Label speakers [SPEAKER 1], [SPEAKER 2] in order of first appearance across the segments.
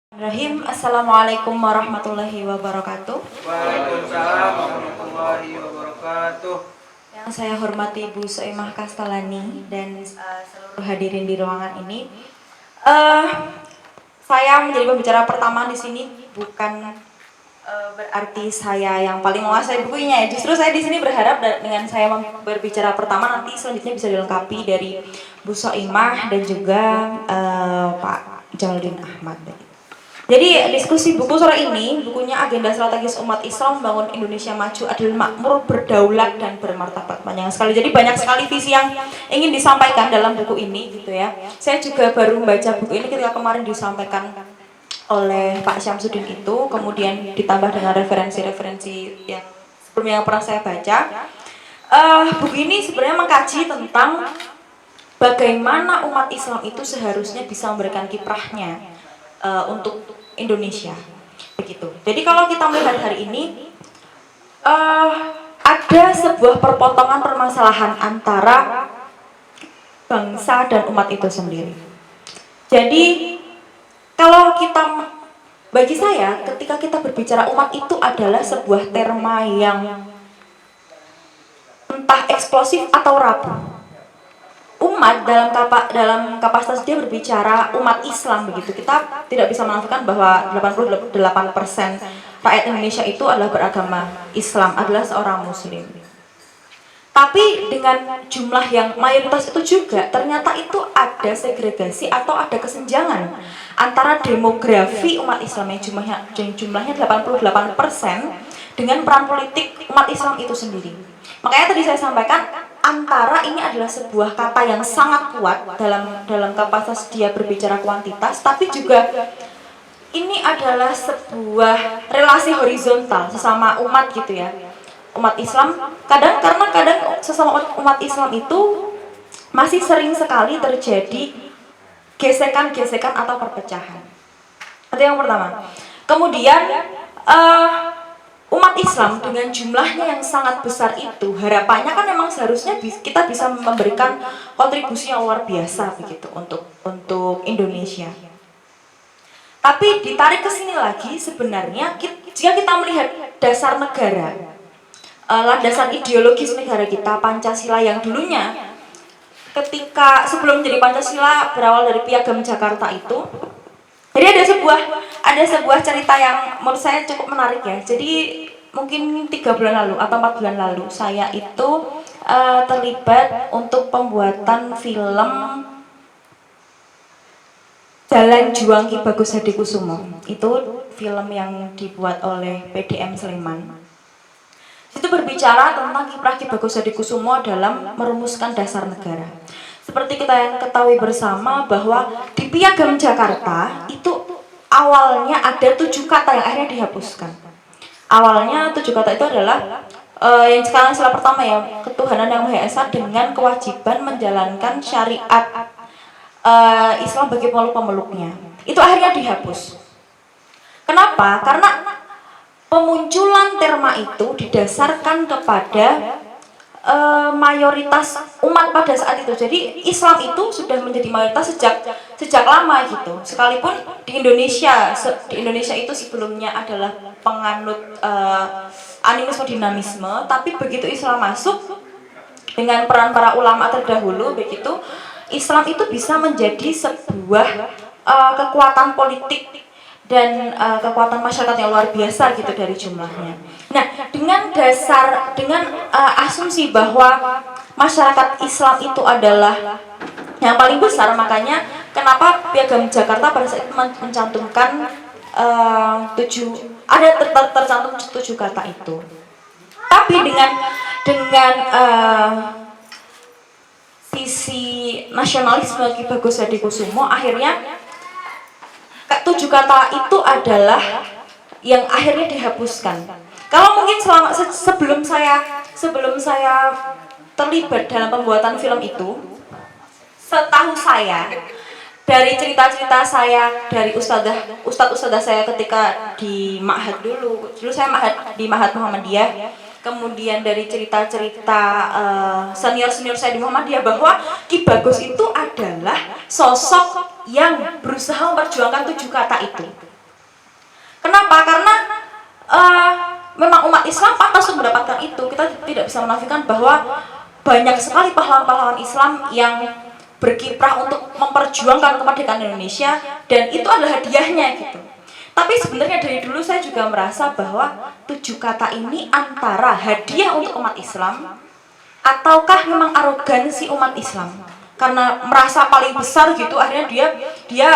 [SPEAKER 1] Assalamualaikum warahmatullahi wabarakatuh.
[SPEAKER 2] Waalaikumsalam warahmatullahi wabarakatuh.
[SPEAKER 1] Yang saya hormati Bu Soimah Kastalani dan seluruh hadirin di ruangan ini. Saya menjadi pembicara pertama di sini bukan berarti saya yang paling menguasai bukunya ya. Justru saya di sini berharap dengan saya berbicara pertama nanti selanjutnya bisa dilengkapi dari Bu Soimah dan juga Pak Jamaluddin Ahmad. Jadi diskusi buku sore ini, bukunya Agenda Strategis Umat Islam Membangun Indonesia Maju, Adil, Makmur, Berdaulat, dan Bermartabat. Panjang sekali. Jadi banyak sekali visi yang ingin disampaikan dalam buku ini, gitu ya. Saya juga baru membaca buku ini ketika kemarin disampaikan oleh Pak Syamsuddin itu, kemudian ditambah dengan referensi-referensi yang sebelumnya yang pernah saya baca. Buku ini sebenarnya mengkaji tentang bagaimana umat Islam itu seharusnya bisa memberikan kiprahnya untuk Indonesia, begitu. Jadi kalau kita melihat hari ini ada sebuah perpotongan permasalahan antara bangsa dan umat itu sendiri. Jadi kalau kita, bagi saya, ketika kita berbicara umat itu adalah sebuah terma yang entah eksplosif atau rapuh. Umat dalam kapasitas dia berbicara umat Islam, begitu. Kita tidak bisa menafikan bahwa 88% rakyat Indonesia itu adalah beragama Islam, adalah seorang muslim. Tapi dengan jumlah yang mayoritas itu juga ternyata itu ada segregasi atau ada kesenjangan antara demografi umat Islam yang jumlahnya 88% dengan peran politik umat Islam itu sendiri. Makanya tadi saya sampaikan antara ini adalah sebuah kata yang sangat kuat dalam kapasitas dia berbicara kuantitas, tapi juga ini adalah sebuah relasi horizontal sesama umat, gitu ya. Umat Islam kadang sesama umat Islam itu masih sering sekali terjadi gesekan-gesekan atau perpecahan. Itu yang pertama. Kemudian umat Islam dengan jumlahnya yang sangat besar itu, harapannya kan memang seharusnya kita bisa memberikan kontribusi yang luar biasa, begitu, untuk Indonesia. Tapi ditarik ke sini lagi, sebenarnya jika kita melihat dasar negara, landasan ideologis negara kita, Pancasila yang dulunya ketika sebelum menjadi Pancasila berawal dari Piagam Jakarta itu. Jadi ada sebuah cerita yang menurut saya cukup menarik ya. Jadi mungkin 3 bulan lalu atau 4 bulan lalu saya itu terlibat untuk pembuatan film Jalan Juang Ki Bagus Hadikusumo. Itu film yang dibuat oleh PDM Sleman. Itu berbicara tentang kiprah Ki Bagus Hadikusumo dalam merumuskan dasar negara. Seperti kita yang ketahui bersama bahwa di Piagam Jakarta itu awalnya ada 7 kata yang akhirnya dihapuskan. Awalnya 7 kata itu adalah yang sekarang istilah pertama ya, ketuhanan yang Maha Esa dengan kewajiban menjalankan syariat Islam bagi pemeluk-pemeluknya. Itu akhirnya dihapus. Kenapa? Karena pemunculan terma itu didasarkan kepada mayoritas umat pada saat itu. Jadi Islam itu sudah menjadi mayoritas sejak lama, gitu. Sekalipun di Indonesia itu sebelumnya adalah penganut animisme dinamisme, tapi begitu Islam masuk dengan peran para ulama terdahulu, begitu Islam itu bisa menjadi sebuah kekuatan politik dan kekuatan masyarakat yang luar biasa, gitu, dari jumlahnya. Nah, dengan asumsi bahwa masyarakat Islam itu adalah yang paling besar, makanya kenapa Piagam Jakarta pada saat itu mencantumkan tercantum 7 kata itu. Tapi dengan sisi nasionalisme Ki Bagus Hadikusumo, akhirnya 7 kata itu adalah yang akhirnya dihapuskan. Kalau mungkin sebelum saya terlibat dalam pembuatan film itu, setahu saya dari cerita-cerita saya dari ustadz saya ketika di Ma'had dulu saya di Ma'had Muhammadiyah, kemudian dari cerita-cerita senior-senior saya di Muhammadiyah, bahwa Ki Bagus itu adalah sosok yang berusaha memperjuangkan 7 kata itu. Kenapa? Karena memang umat Islam pantas untuk mendapatkan itu. Kita tidak bisa menafikan bahwa banyak sekali pahlawan-pahlawan Islam yang berkiprah untuk memperjuangkan kemerdekaan Indonesia, dan itu adalah hadiahnya gitu. Tapi sebenarnya dari dulu saya juga merasa bahwa 7 kata ini antara hadiah untuk umat Islam ataukah memang arogansi umat Islam. Karena merasa paling besar gitu, akhirnya dia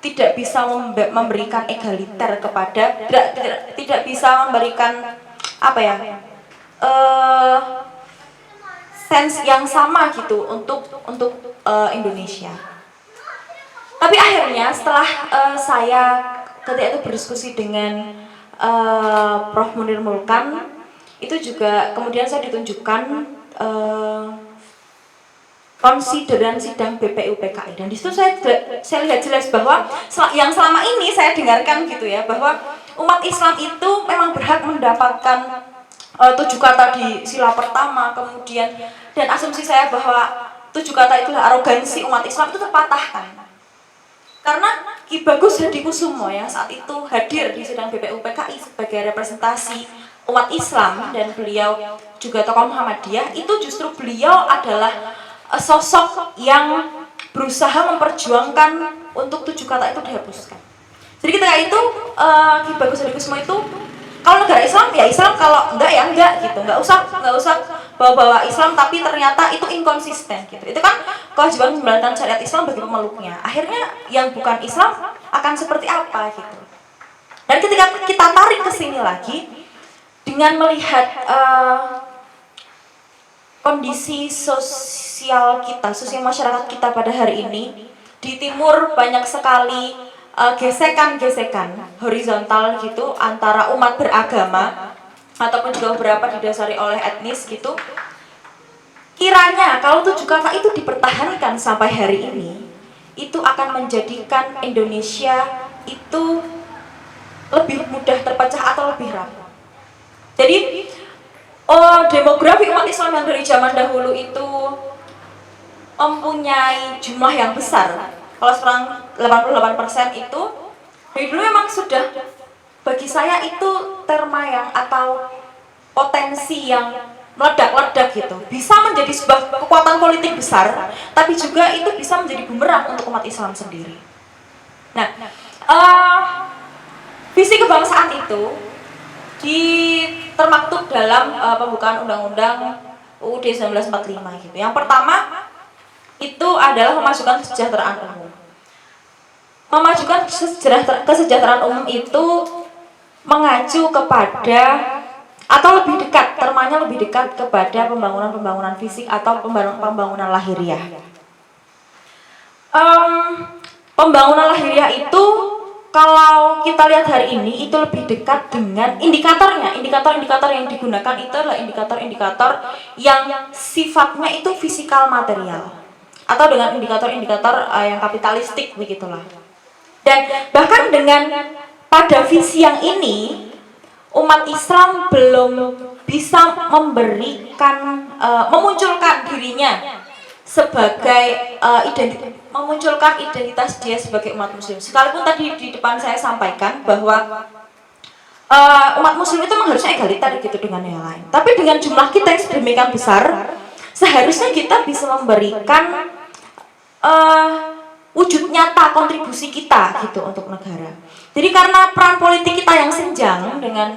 [SPEAKER 1] tidak bisa memberikan egaliter kepada, tidak bisa memberikan apa ya, sense yang sama gitu untuk Indonesia. Tapi akhirnya setelah saya ketika itu berdiskusi dengan Prof. Munir Mulkan, itu juga kemudian saya ditunjukkan konsideran sidang BPUPKI, dan disitu saya lihat jelas bahwa yang selama ini saya dengarkan gitu ya, bahwa umat Islam itu memang berhak mendapatkan 7 kata di sila pertama, kemudian, dan asumsi saya bahwa 7 kata itulah arogansi umat Islam itu terpatahkan. Karena Ki Bagus Hadikusumo yang saat itu hadir di sidang BPUPKI sebagai representasi umat Islam, dan beliau juga tokoh Muhammadiyah, itu justru beliau adalah sosok yang berusaha memperjuangkan untuk 7 kata itu dihapuskan. Jadi ketika itu Ki Bagus Hadikusumo itu, kalau negara Islam ya Islam, kalau enggak ya enggak gitu, nggak usah bawa-bawa Islam, tapi ternyata itu inkonsisten gitu. Itu kan kewajiban menjalankan syariat Islam bagi pemeluknya. Akhirnya yang bukan Islam akan seperti apa gitu. Dan ketika kita tarik ke sini lagi dengan melihat kondisi sosial kita, sosial masyarakat kita pada hari ini, di timur banyak sekali gesekan-gesekan horizontal gitu antara umat beragama ataupun juga beberapa didasari oleh etnis gitu. Kiranya kalau 7 kata itu dipertahankan sampai hari ini, itu akan menjadikan Indonesia itu lebih mudah terpecah atau lebih rapuh. Jadi demografi umat Islam yang dari zaman dahulu itu mempunyai jumlah yang besar. Kalau sekarang 88% itu dari dulu memang sudah, bagi saya itu terma yang atau potensi yang meledak-ledak gitu. Bisa menjadi sebuah kekuatan politik besar, tapi juga itu bisa menjadi bumerang untuk umat Islam sendiri. Nah, visi kebangsaan itu termaktub dalam pembukaan Undang-Undang UUD 1945 gitu. Yang pertama itu adalah memajukan kesejahteraan umum. Memajukan kesejahteraan umum itu mengacu kepada atau lebih dekat, termanya lebih dekat kepada pembangunan fisik atau pembangunan lahiriah. Pembangunan lahiriah itu kalau kita lihat hari ini itu lebih dekat dengan indikatornya. Indikator-indikator yang digunakan itu adalah indikator-indikator yang sifatnya itu fisikal material, atau dengan indikator-indikator yang kapitalistik begitulah. Dan bahkan dengan pada visi yang ini, umat Islam belum bisa memunculkan dirinya sebagai memunculkan identitas dia sebagai umat Muslim. Sekalipun tadi di depan saya sampaikan bahwa umat Muslim itu memang harusnya egaliter gitu dengan yang lain. Tapi dengan jumlah kita yang sedemikian besar, seharusnya kita bisa memberikan wujud nyata kontribusi kita gitu untuk negara. Jadi karena peran politik kita yang senjang dengan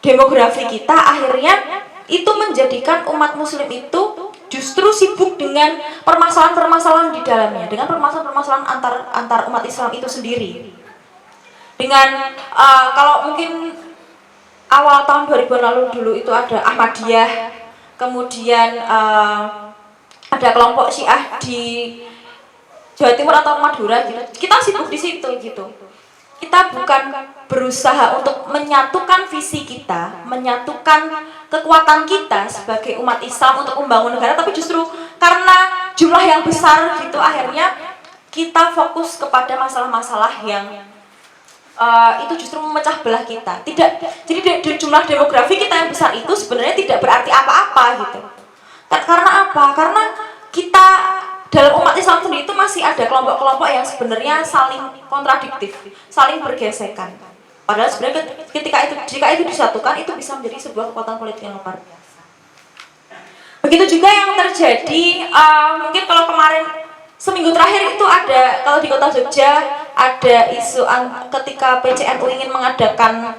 [SPEAKER 1] demografi kita, akhirnya itu menjadikan umat Muslim itu justru sibuk dengan permasalahan-permasalahan di dalamnya, dengan permasalahan-permasalahan antar umat Islam itu sendiri. Dengan kalau mungkin awal tahun 2000 lalu dulu itu ada Ahmadiyah, kemudian ada kelompok Syiah di Jawa Timur atau Madura gitu. Kita sibuk di situ gitu. Kita bukan berusaha untuk menyatukan visi kita, menyatukan kekuatan kita sebagai umat Islam untuk membangun negara, tapi justru karena jumlah yang besar gitu, akhirnya kita fokus kepada masalah-masalah yang itu justru memecah belah kita. Jadi jumlah demografi kita yang besar itu sebenarnya tidak berarti apa-apa gitu. Karena apa? Karena kita dalam umat Islam sendiri itu masih ada kelompok-kelompok yang sebenarnya saling kontradiktif, saling bergesekan. Padahal sebenarnya jika itu disatukan itu bisa menjadi sebuah kekuatan politik yang luar biasa. Begitu juga yang terjadi mungkin kalau kemarin seminggu terakhir itu ada, kalau di kota Jogja ada isu ketika PCNU ingin mengadakan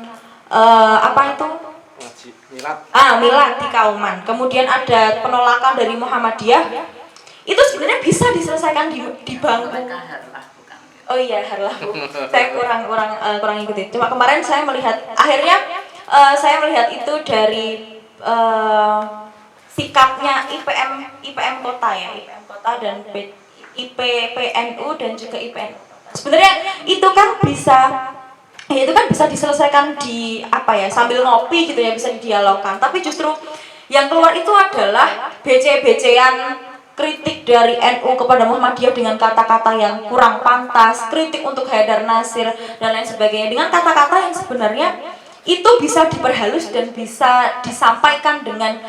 [SPEAKER 1] milad di Kauman. Kemudian ada penolakan dari Muhammadiyah. Itu sebenarnya bisa diselesaikan di bangku. Oh iya, harlahu. Saya kurang ikuti. Cuma kemarin saya melihat akhirnya saya melihat itu dari sikapnya IPM Kota ya, IPM Kota dan IPPNU dan juga IPNU. Sebenarnya itu kan bisa diselesaikan di sambil ngopi gitu ya, bisa didialogkan. Tapi justru yang keluar itu adalah BC-BC-an kritik dari NU kepada Muhammadiyah dengan kata-kata yang kurang pantas, kritik untuk Haidar Nasir dan lain sebagainya dengan kata-kata yang sebenarnya itu bisa diperhalus dan bisa disampaikan dengan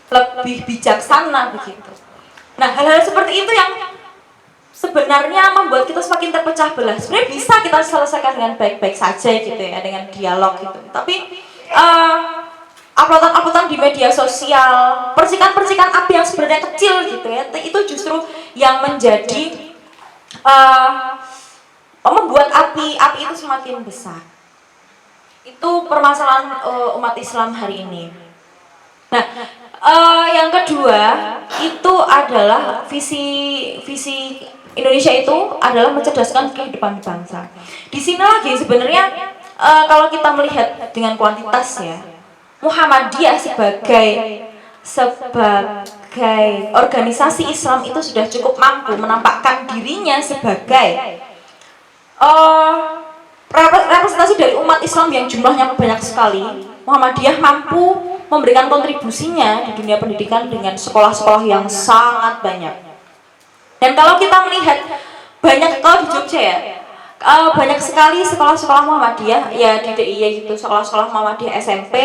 [SPEAKER 1] lebih bijaksana begitu. Nah, hal-hal seperti itu yang sebenarnya membuat kita semakin terpecah belah. Sebenarnya bisa kita selesaikan dengan baik-baik saja gitu ya, dengan dialog gitu. Tapi uploadan di media sosial, percikan-percikan api yang sebenarnya kecil gitu ya, itu justru yang menjadi membuat api itu semakin besar. Itu permasalahan umat Islam hari ini. Nah, yang kedua itu adalah visi Indonesia itu adalah mencerdaskan kehidupan bangsa. Di sini lagi sebenarnya kalau kita melihat dengan kuantitas ya, Muhammadiyah sebagai organisasi Islam itu sudah cukup mampu menampakkan dirinya sebagai representasi dari umat Islam yang jumlahnya banyak sekali. Muhammadiyah mampu memberikan kontribusinya di dunia pendidikan dengan sekolah-sekolah yang sangat banyak. Dan kalau kita melihat kalau di Jogja ya, banyak sekali sekolah-sekolah Muhammadiyah ya di DIY gitu, sekolah-sekolah Muhammadiyah SMP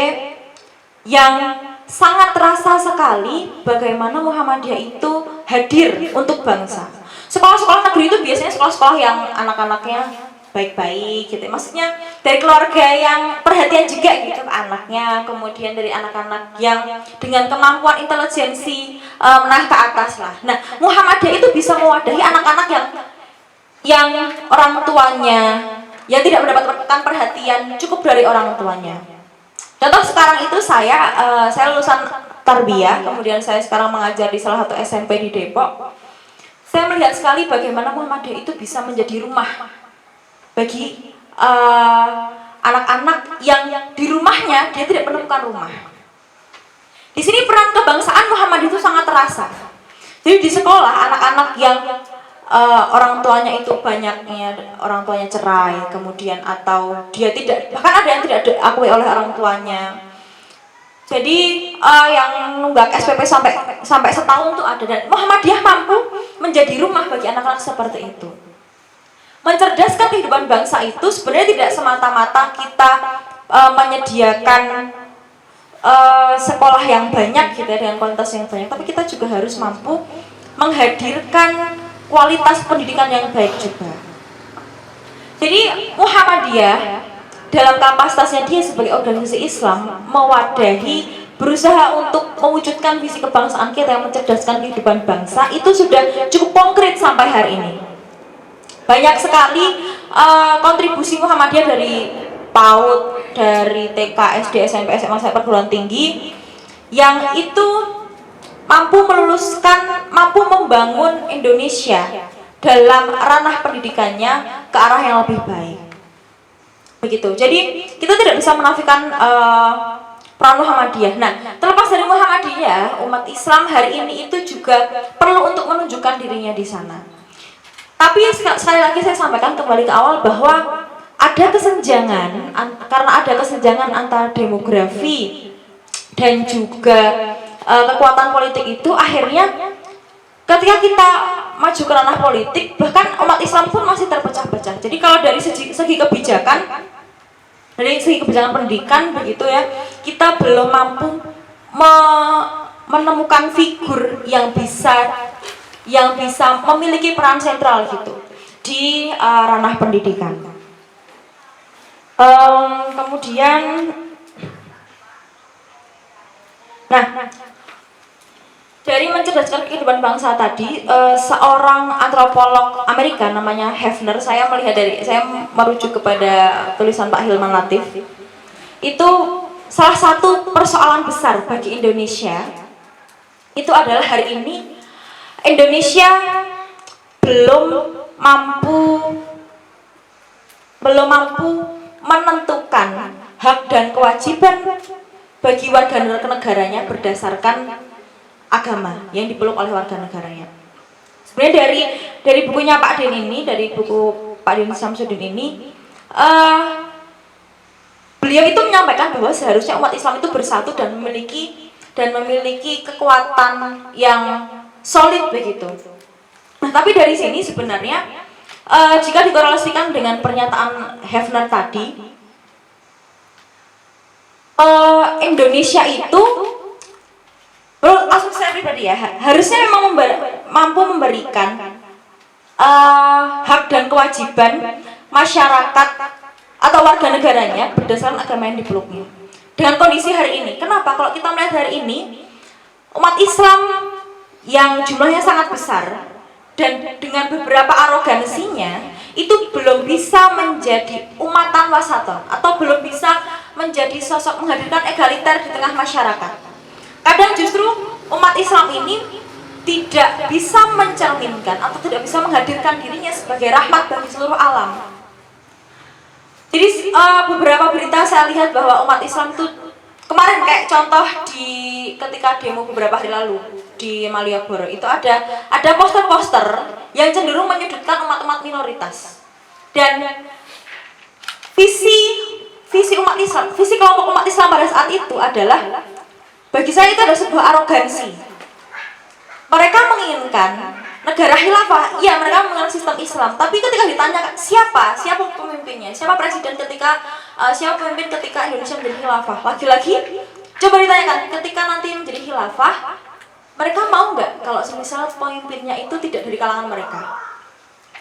[SPEAKER 1] yang sangat terasa sekali bagaimana Muhammadiyah itu hadir untuk bangsa. Sekolah-sekolah negeri itu biasanya sekolah-sekolah yang anak-anaknya baik-baik gitu. Maksudnya dari keluarga yang perhatian juga gitu ke anaknya, kemudian dari anak-anak yang dengan kemampuan intelijensi menengah ke atas lah. Nah, Muhammadiyah itu bisa mewadahi anak-anak yang orang tuanya yang tidak mendapatkan perhatian cukup dari orang tuanya. Contoh sekarang itu saya lulusan tarbiyah, kemudian saya sekarang mengajar di salah satu SMP di Depok. Saya melihat sekali bagaimana Muhammadiyah itu bisa menjadi rumah bagi anak-anak yang di rumahnya dia tidak menemukan rumah. Di sini peran kebangsaan Muhammadiyah itu sangat terasa. Jadi di sekolah anak-anak yang orang tuanya itu banyaknya orang tuanya cerai, kemudian atau dia tidak, bahkan ada yang tidak diakui oleh orang tuanya. Jadi yang nunggak SPP sampai setahun tuh ada, dan Muhammadiyah mampu menjadi rumah bagi anak-anak seperti itu. Mencerdaskan kehidupan bangsa itu sebenarnya tidak semata-mata kita menyediakan sekolah yang banyak gitu ya, dengan kualitas yang banyak, tapi kita juga harus mampu menghadirkan kualitas pendidikan yang baik juga. Jadi Muhammadiyah dalam kapasitasnya dia sebagai organisasi Islam mewadahi, berusaha untuk mewujudkan visi kebangsaan kita yang mencerdaskan kehidupan bangsa itu sudah cukup konkret sampai hari ini. Banyak sekali kontribusi Muhammadiyah dari PAUD, dari TK, SD, SMP, SMA, sampai perguruan tinggi yang itu mampu membangun Indonesia dalam ranah pendidikannya ke arah yang lebih baik. Begitu. Jadi kita tidak bisa menafikan peran Muhammadiyah. Nah, terlepas dari Muhammadiyah, umat Islam hari ini itu juga perlu untuk menunjukkan dirinya di sana. Tapi sekali lagi saya sampaikan kembali ke awal bahwa ada kesenjangan, karena ada kesenjangan antara demografi dan juga kekuatan politik itu, akhirnya ketika kita maju ke ranah politik, bahkan umat Islam pun masih terpecah-pecah. Jadi kalau dari segi kebijakan, dari segi kebijakan pendidikan begitu ya, kita belum mampu menemukan figur yang bisa memiliki peran sentral gitu di ranah pendidikan. Kemudian, nah, dari mencerdaskan kehidupan bangsa tadi, seorang antropolog Amerika namanya Hefner, saya merujuk kepada tulisan Pak Hilman Latif, itu salah satu persoalan besar bagi Indonesia itu adalah hari ini Indonesia belum mampu menentukan hak dan kewajiban bagi warga negaranya berdasarkan agama yang dipeluk oleh warga negaranya. Sebenarnya dari bukunya Pak Den ini, dari buku Pak Den Samsudin ini, beliau itu menyampaikan bahwa seharusnya umat Islam itu bersatu dan memiliki kekuatan yang solid begitu. Nah, tapi dari sini sebenarnya jika dikorelasikan dengan pernyataan Hefner tadi, Indonesia itu, asumsi saya pribadi ya, harusnya memang mampu memberikan hak dan kewajiban masyarakat atau warga negaranya berdasarkan agama yang dipeluknya. Dengan kondisi hari ini, kenapa? Kalau kita melihat hari ini, umat Islam yang jumlahnya sangat besar dan dengan beberapa arogansinya itu belum bisa menjadi umatan wasaton atau belum bisa menjadi sosok menghadirkan egaliter di tengah masyarakat. Kadang justru umat Islam ini tidak bisa mencerminkan atau tidak bisa menghadirkan dirinya sebagai rahmat bagi seluruh alam. Jadi beberapa berita saya lihat bahwa umat Islam itu kemarin, kayak contoh ketika demo beberapa hari lalu di Malioboro, itu ada poster-poster yang cenderung menyudutkan umat-umat minoritas. Dan visi umat Islam, visi kelompok umat Islam pada saat itu adalah, bagi saya itu adalah sebuah arogansi. Mereka menginginkan negara khilafah, iya mereka mengenal sistem Islam, tapi ketika ditanya siapa pemimpinnya, siapa presiden siapa pemimpin ketika Indonesia menjadi khilafah, lagi-lagi coba ditanyakan ketika nanti menjadi khilafah, mereka mau nggak kalau semisal pemimpinnya itu tidak dari kalangan mereka.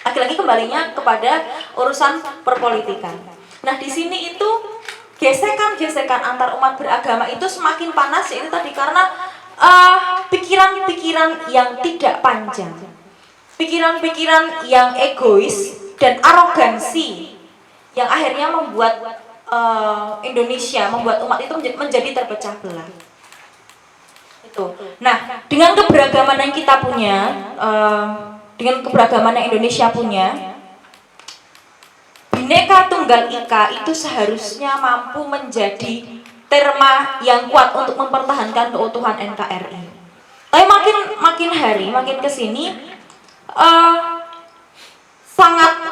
[SPEAKER 1] Lagi-lagi kembalinya kepada urusan perpolitikan. Nah, di sini itu gesekan antar umat beragama itu semakin panas, yaitu tadi karena pikiran-pikiran yang tidak panjang, pikiran-pikiran yang egois dan arogansi yang akhirnya membuat membuat umat itu menjadi terpecah belah. Itu. Nah, dengan keberagaman yang kita punya, dengan keberagaman yang Indonesia punya, Bhinneka Tunggal Ika itu seharusnya mampu menjadi terma yang kuat untuk mempertahankan keutuhan NKRI. Tapi makin hari, makin kesini,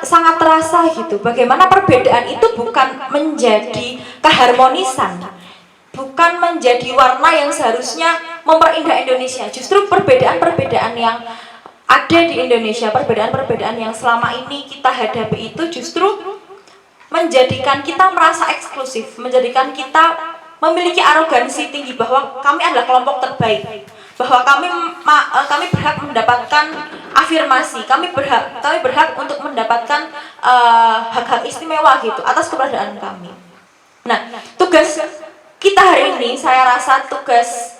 [SPEAKER 1] sangat terasa gitu. Bagaimana perbedaan itu bukan menjadi keharmonisan, bukan menjadi warna yang seharusnya memperindah Indonesia. Justru perbedaan-perbedaan yang ada di Indonesia, perbedaan-perbedaan yang selama ini kita hadapi itu justru menjadikan kita merasa eksklusif, menjadikan kita memiliki arogansi tinggi bahwa kami adalah kelompok terbaik, bahwa kami berhak mendapatkan afirmasi, kami berhak untuk mendapatkan hak-hak istimewa gitu atas keberadaan kami. Nah, tugas kita hari ini, saya rasa tugas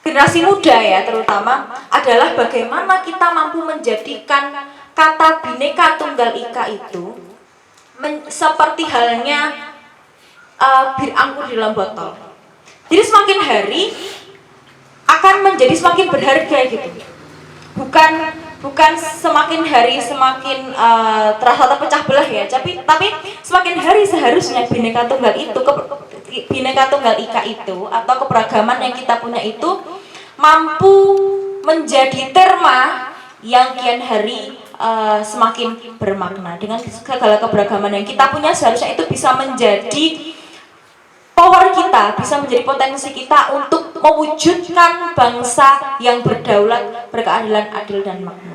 [SPEAKER 1] generasi muda ya terutama, adalah bagaimana kita mampu menjadikan kata Bhinneka Tunggal Ika itu seperti halnya bir anggur di dalam botol. Jadi semakin hari akan menjadi semakin berharga gitu. Bukan semakin hari semakin terasa terpecah belah ya, tapi semakin hari seharusnya Bhinneka Tunggal Ika itu atau keberagaman yang kita punya itu mampu menjadi terma yang kian hari semakin bermakna. Dengan segala keberagaman yang kita punya, seharusnya itu bisa menjadi power kita, bisa menjadi potensi kita untuk mewujudkan bangsa yang berdaulat, berkeadilan, adil, dan makmur.